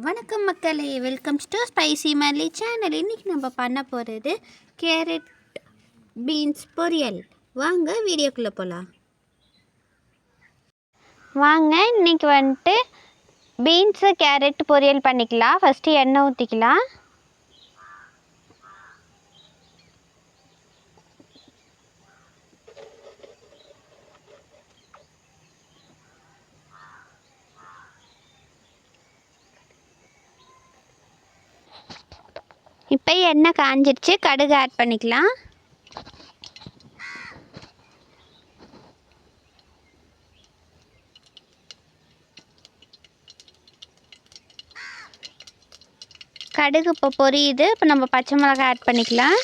வணக்கம் மக்களே, welcomes to spicy மல்லி சேனல். இன்றைக்கி நம்ம பண்ண போகிறது கேரட் பீன்ஸ் பொரியல். வாங்க வீடியோக்குள்ளே போகலாம். வாங்க இன்றைக்கி வந்துட்டு பீன்ஸு கேரட் பொரியல் பண்ணிக்கலாம். ஃபஸ்ட்டு எண்ணெய் ஊற்றிக்கலாம். இப்போ எண்ணெய் காஞ்சிடுச்சு, கடுகு ஆட் பண்ணிக்கலாம். கடுகு இப்போ பொரியுது. இப்போ நம்ம பச்சை மிளகாய் ஆட் பண்ணிக்கலாம்.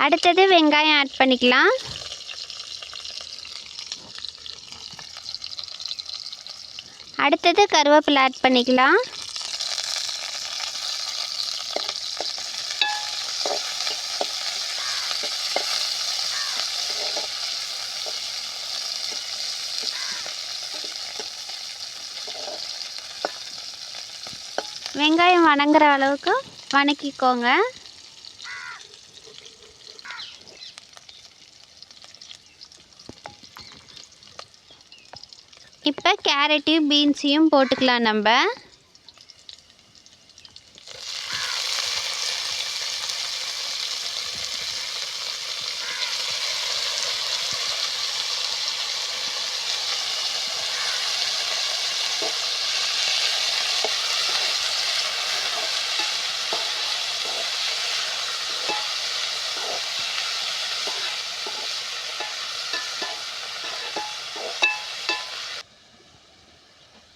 அடுத்தது வெங்காயம் ஆட் பண்ணிக்கலாம். அடுத்தது கருவேப்பிலை ஆட் பண்ணிக்கலாம். வெங்காயம் வணங்குற அளவுக்கு வணக்கிக்கோங்க. இப்போ கேரட்டையும் பீன்ஸையும் போட்டுக்கலாம் நம்ம.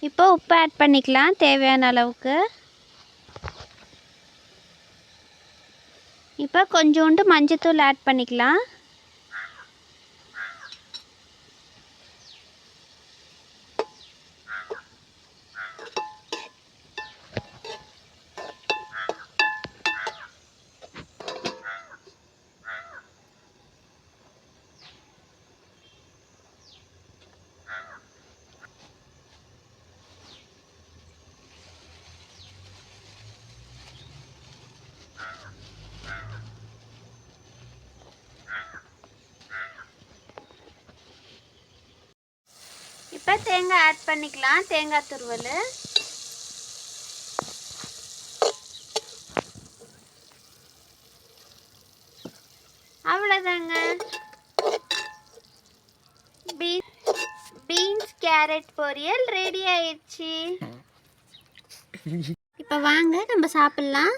இப்போ உப்பு ஆட் பண்ணிக்கலாம் தேவையான அளவுக்கு. இப்போ கொஞ்சோண்டு மஞ்சத்தூள் ஆட் பண்ணிக்கலாம். இப்போ தேங்காய் ஆட் பண்ணிக்கலாம், தேங்காய் துருவல். அவ்வளோதாங்க, பீன்ஸ் கேரட் பொரியல் ரெடி ஆயிடுச்சு. இப்போ வாங்க நம்ம சாப்பிட்லாம்.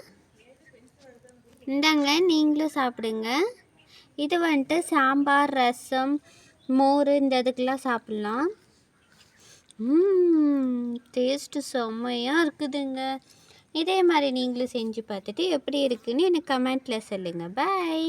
இந்தாங்க, நீங்களும் சாப்பிடுங்க. இது வந்துட்டு சாம்பார், ரசம், மோர் இந்த இதுக்கெல்லாம் சாப்பிட்லாம். டேஸ்ட்டு செம்மையாக இருக்குதுங்க. இதே மாதிரி நீங்களும் செஞ்சு பார்த்துட்டு எப்படி இருக்குன்னு எனக்கு கமெண்ட்டில் சொல்லுங்கள். பாய்.